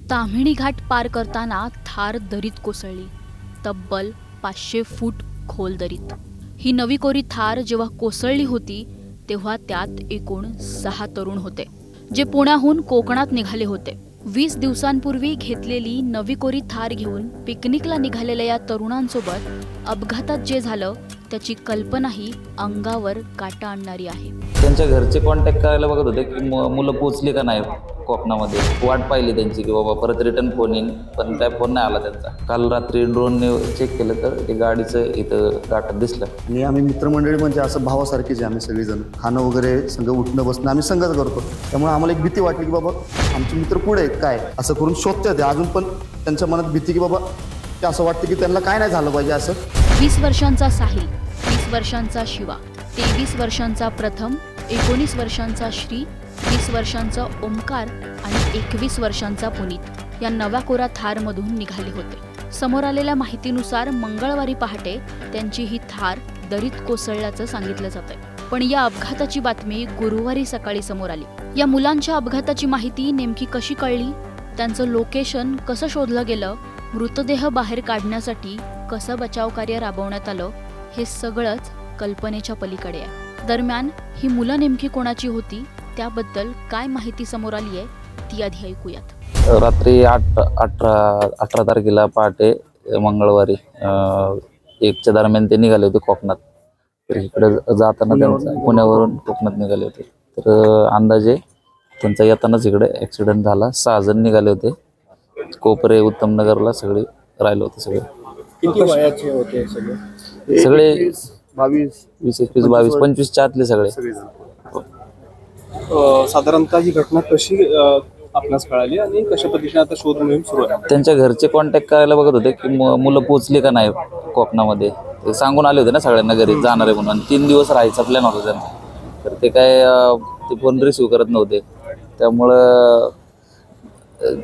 ताम्हिणी घाट पार करताना थार दरीत कोसळली, तब्बल 500 फूट खोल दरीत। ही नवी कोरी थार जेव्हा कोसळली होती तेव्हा त्यात एकूण 6 तरुण होते, जे पुण्याहून कोकणात निघाले होते। 20 दिवसांपूर्वी घेतलेली नवी कोरी थार घेऊन पिकनिकला निघालेल्या या तरुणांसोबत अपघातात जे झालं त्याची कल्पनाही अंगावर काटा आणणारी आहे। त्यांच्या घरचे कॉन्टॅक्ट करायला बघत होते की मुलं पोचली का नाही कोकणामध्ये, वाट पाहिली त्यांची की बाबा परत रिटर्न फोन येईन, पण काय फोन नाही आला त्यांचा। काल रात्री ड्रोनने चेक केलं तर ते गाडीचं इथं गाठात दिसलं। आणि आम्ही मित्रमंडळी म्हणजे असं भावासारखेच आहे, आम्ही सगळेजण खाणं वगैरे संघ उठणं बसणं आम्ही संघच करतो। त्यामुळे आम्हाला एक भीती वाटली की बाबा आमचे मित्र पुढे आहेत काय असं करून शोधतात। अजून पण त्यांच्या मनात भीती की बाबा ते असं वाटतं की त्यांना काय नाही झालं पाहिजे असं। 20 वर्षांचा साहिल, 20 वर्षांचा शिवा, 23 वर्षांचा प्रथम, 19 वर्षांचा श्री, 20 वर्षांचा ओमकार आणि 21 वर्षांचा पुनीत या नव्या कोरा थारमधून निघाले होते। समोर आलेल्या माहितीनुसार मंगळवारी पहाटे त्यांची ही थार दरीत कोसळल्याचं सांगितलं जातंय, पण या अपघाताची बातमी गुरुवारी सकाळी समोर आली। या मुलांच्या अपघाताची माहिती नेमकी कशी कळली, त्यांचं लोकेशन कसं शोधलं गेलं, मृतदेह बाहेर काढण्यासाठी कसं बचाव कार्य राबवण्यात आलं, हे सगळंच कल्पनेच्या पलीकडे आहे। दरम्यान ही मुलं नेमकी कोणाची होती, त्याबद्दल काय माहिती समोर आली आहे ती आधी ऐकूयात। रात्री 18 तारखेला पहाटे मंगळवारी 1च्या दरम्यान ते निघाले होते कोकणात। तर इकडे जाताना त्यांचा पुण्यावरून कोकणात निघाले होते। तर अंदाजे त्यांचा येतानाच इकडे ॲक्सिडेंट झाला। 6 जण निघाले होते, कोपरे उत्तमनगरला सगळे राहिले होते। सगळे किती वयाचे होते सगळे? सगळे 22, 20, 21, 22, 25च्या आतले सगळे। साधारणतः ही घटना कशी आपणास कळाली आणि कशा पद्धतीने आता शोध मोहीम सुरू आहे? त्यांच्या घरचे कॉन्टॅक्ट करायला बघत होते की मुलं पोचली का नाही कोकणामध्ये। ते सांगून आले होते ना सगळ्यांना घरी जाणार आहे म्हणून। 3 दिवस राहायचा प्लॅन होता त्यांचा, तर ते काय ते फोन रिसिव्ह करत नव्हते। त्यामुळं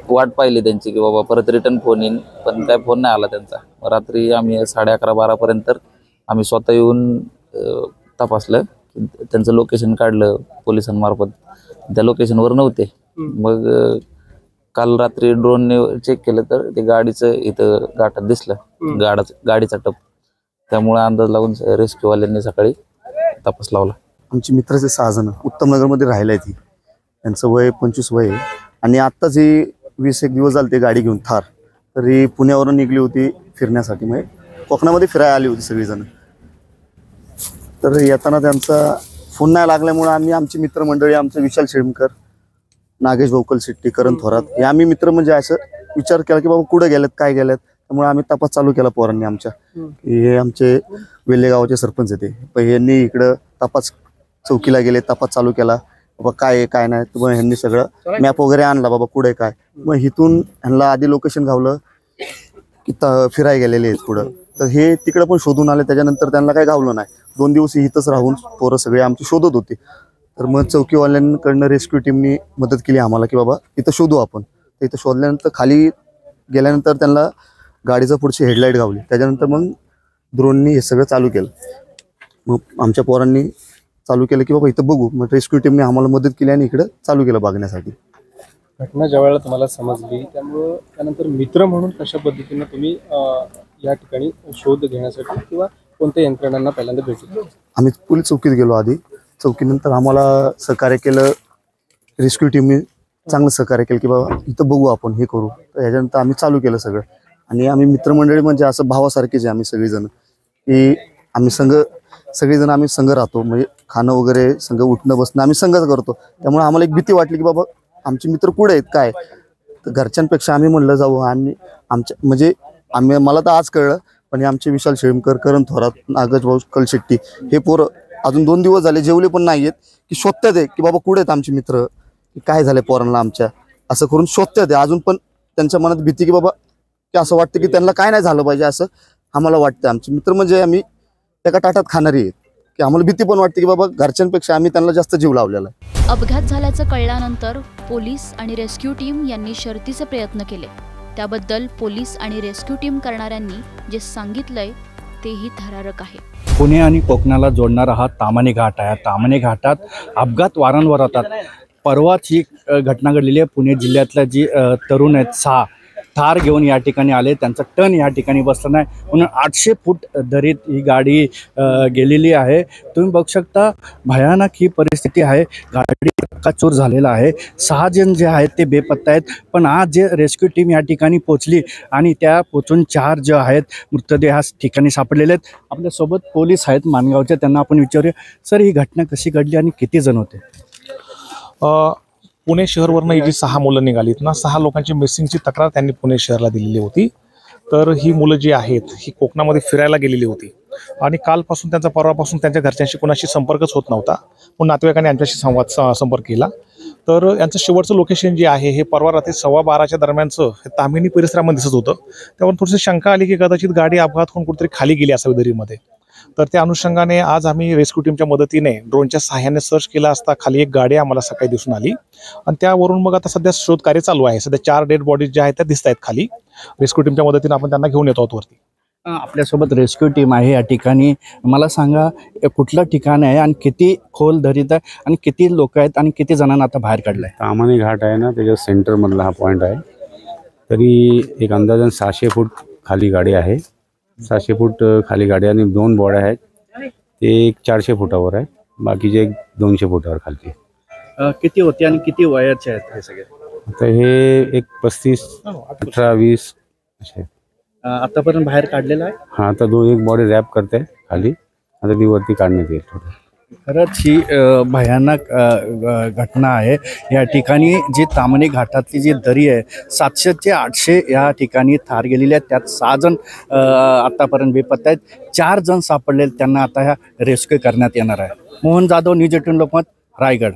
वाट पाहिली त्यांची की बाबा परत रिटर्न फोन येईन, पण काय फोन नाही आला त्यांचा। रात्री आम्ही 11:30-12 पर्यंत आम्ही स्वतः येऊन तपासलं, त्यांचं लोकेशन काढलं पोलिसांमार्फत, त्या लोकेशनवर नव्हते। मग काल रात्री ड्रोनने चेक केलं तर ते गाडीचं इथं गाठात दिसलं, गाडीचा टप। त्यामुळे अंदाज लागून रेस्क्यूवाल्यांनी सकाळी तपास लावला। आमची मित्राचे 6 जण उत्तमनगरमध्ये राहिले आहेत। त्यांचं वय 25 वय आहे आणि आत्ताच ही 20-1 दिवस झाले ते गाडी घेऊन थार, तर ही पुण्यावरून निघली होती फिरण्यासाठी, म्हणजे कोकणामध्ये फिरायला आली होती सगळीजण। तर येताना त्यांचा फोन नाही लागल्यामुळे आम्ही आमची मित्रमंडळी, आमचं विशाल शेळमकर, नागेश भोकल शेट्टी, करण थोरात, हे आम्ही मित्र म्हणजे असं विचार केला की बाबा कुठं गेलेत काय गेलेत। त्यामुळे आम्ही तपास चालू केला पोरांनी आमच्या। हे आमचे वेल्हे गावाचे सरपंच आहेत, पण यांनी इकडं तपास चौकीला गेले, तपास चालू केला बाबा काय आहे काय नाही। मग ह्यांनी सगळं मॅप वगैरे आणला बाबा कुठे काय। मग इथून ह्यांना आधी लोकेशन गावलं की फिरायला गेलेले आहेत पुढं, तर हे तिकडं पण शोधून आले। त्याच्यानंतर त्यांना काही गावलं नाही। 2 दिवस इथंच राहून पोरं सगळे आमची शोधत होते। तर मग चौकीवाल्यांकडनं रेस्क्यू टीमनी मदत केली आम्हाला की बाबा इथं शोधू आपण। तर इथं शोधल्यानंतर खाली गेल्यानंतर त्यांना गाडीचं पुढची हेडलाईट गावली। त्याच्यानंतर मग ड्रोननी हे सगळं चालू केलं। मग आमच्या पोरांनी चालू केलं की बाबा इथं बघू। मग रेस्क्यू टीमने आम्हाला मदत केली आणि इकडं चालू केलं बघण्यासाठी। घटना ज्यावेळेला तुम्हाला समजली त्यामुळं त्यानंतर मित्र म्हणून कशा पद्धतीने तुम्ही या ठिकाणी शोध घेण्यासाठी किंवा कोणत्या यंत्रणांना पहिल्यांदा भेटलो? आम्ही पोलीस चौकीत गेलो आधी। चौकीनंतर आम्हाला सहकार्य केलं रेस्क्यू टीमने, चांगलं सहकार्य केलं की बाबा इथं बघू आपण हे करू। तर ह्याच्यानंतर आम्ही चालू केलं सगळं। आणि आम्ही मित्रमंडळी म्हणजे असं भावासारखेच आहे आम्ही सगळेजण, की आम्ही सगळेजण आम्ही संघ राहतो, म्हणजे खाणं वगैरे संघ उठणं बसणं आम्ही संघच करतो। त्यामुळे आम्हाला एक भीती वाटली की बाबा आमचे मित्र पुढे आहेत काय। तर घरच्यांपेक्षा आम्ही म्हणलं जाऊ, आणि आमच्या मला तर आज कळलं, पण हे आमचे विशाल शेळमकर, करण थोरात, नागेश भोकल शेट्टी हे पोरं अजून 2 दिवस झाले जेवले पण नाही आहेत, की शोधतात आहे की बाबा कुठे आहेत आमचे मित्र, काय झाले पोरांना आमच्या, असं करून शोधतात आहे। अजून पण त्यांच्या मनात भीती की बाबा की असं वाटतं की त्यांना काय नाही झालं पाहिजे असं आम्हाला वाटतं। आमचे मित्र म्हणजे आम्ही एका ताटात खाणारी आहेत, की आम्हाला भीती पण वाटते की बाबा घरच्यांपेक्षा आम्ही त्यांना जास्त जीव लावलेला आहे। अपघात झाल्याचं कळल्यानंतर पोलीस आणि रेस्क्यू टीम यांनी शर्थीचे प्रयत्न केले। त्याबद्दल पोलीस आणि रेस्क्यू टीम करणाऱ्यांनी जे सांगितलंय तेही थरारक आहे। पुणे आणि कोकणाला जोडणारा हा ताम्हिणी घाट आहे। ताम्हिणी घाटात अपघात वारंवार होतात। परवाच ही घटना घडलेली आहे. पुणे जिल्ह्यातल्या जी तरुण आहेत 6 थार घेऊन या ठिकाणी आले, त्यांचा टर्न या ठिकाणी बसला नाही म्हणून 800 फूट दरीत ही गाडी गेलेली आहे. तुम्ही बघू शकता भयानक ही परिस्थिती आहे. गाडी चूर झालेला आहे. 6 जण जे आहेत ते बेपत्ता आहेत. पण आज जे रेस्क्यू टीम या ठिकाणी पोहोचली आणि त्या पोहोचून 4 जे आहेत मृतदेह ठिकाणी सापडलेले आहेत. आपल्यासोबत पोलीस आहेत माणगावचे, त्यांना आपण विचारूया, सर ही घटना कशी घडली आणि किती जण होते? पुणे शहरवरनं ही जी 6 मुलं निघालीत ना, 6 लोकांची मिसिंगची तक्रार त्यांनी पुणे शहरला दिलेली होती. तर ही मुलं जी आहेत ही कोकणामध्ये फिरायला गेलेली होती आणि कालपासून परवापासून त्यांच्या घरच्यांशी कोणाशी संपर्कच होत नव्हता. पण नातेवाईकांनी यांच्याशी संपर्क केला. तर यांचं शेवटचं लोकेशन जे आहे हे परवा रात्री 12:15च्या दरम्यानचं हे तामिनी परिसरामध्ये दिसत होतं. त्यावर थोडीशी शंका आली की कदाचित गाडी अपघात होऊन कुठेतरी खाली गेली असावी दरीमध्ये. तर त्या अनुषंगाने आज आम्ही रेस्क्यू टीमच्या मदतीने ड्रोनच्या सहाय्याने सर्च केला असता खाली एक गाडी आम्हाला सकाळी दिसून आली आणि त्यावरून मग आता सध्या शोधकार्य चालू आहे. सध्या 4 डेड बॉडीज ज्या आहेत त्या दिसत आहेत खाली. रेस्क्यू टीमच्या मदतीने आपण त्यांना घेऊन येतो आहोत वरती. आपल्यासोबत रेस्क्यू टीम आहे या ठिकाणी. मला सांगा कुठलं ठिकाण आहे आणि किती खोल दरीत आहे आणि किती लोक आहेत आणि किती जणांना आता बाहेर काढलं आहे? तामानी घाट आहे ना, त्याच्या सेंटरमधला हा पॉईंट आहे. तरी एक अंदाजन 600 फूट खाली गाडी आहे. 600 फूट खाली गाडी आणि 2 बॉड्या आहेत. ते एक 400 फुटावर आहे, बाकीचे एक 200 फुटावर खालची. किती होते आणि किती वयाचे आहेत हे सगळे? आता हे एक 35, 18, 20 असे. आतापर्यंत बाहेर काढलेलं आहे? हा, आता एक बॉडी रॅप करते खाली, आता ती वरती काढण्यात येईल थोडं. खरंच ही भयानक घटना आहे. या ठिकाणी जी तामणी घाटातली जी दरी आहे 700 ते 800 या ठिकाणी थार गेलेली आहेत. त्यात 6 जण आतापर्यंत बेपत्ता आहेत. 4 जण सापडलेले, त्यांना आता ह्या रेस्क्यू करण्यात येणार आहे. मोहन जाधव, न्यूज 18 लोकमत, रायगड.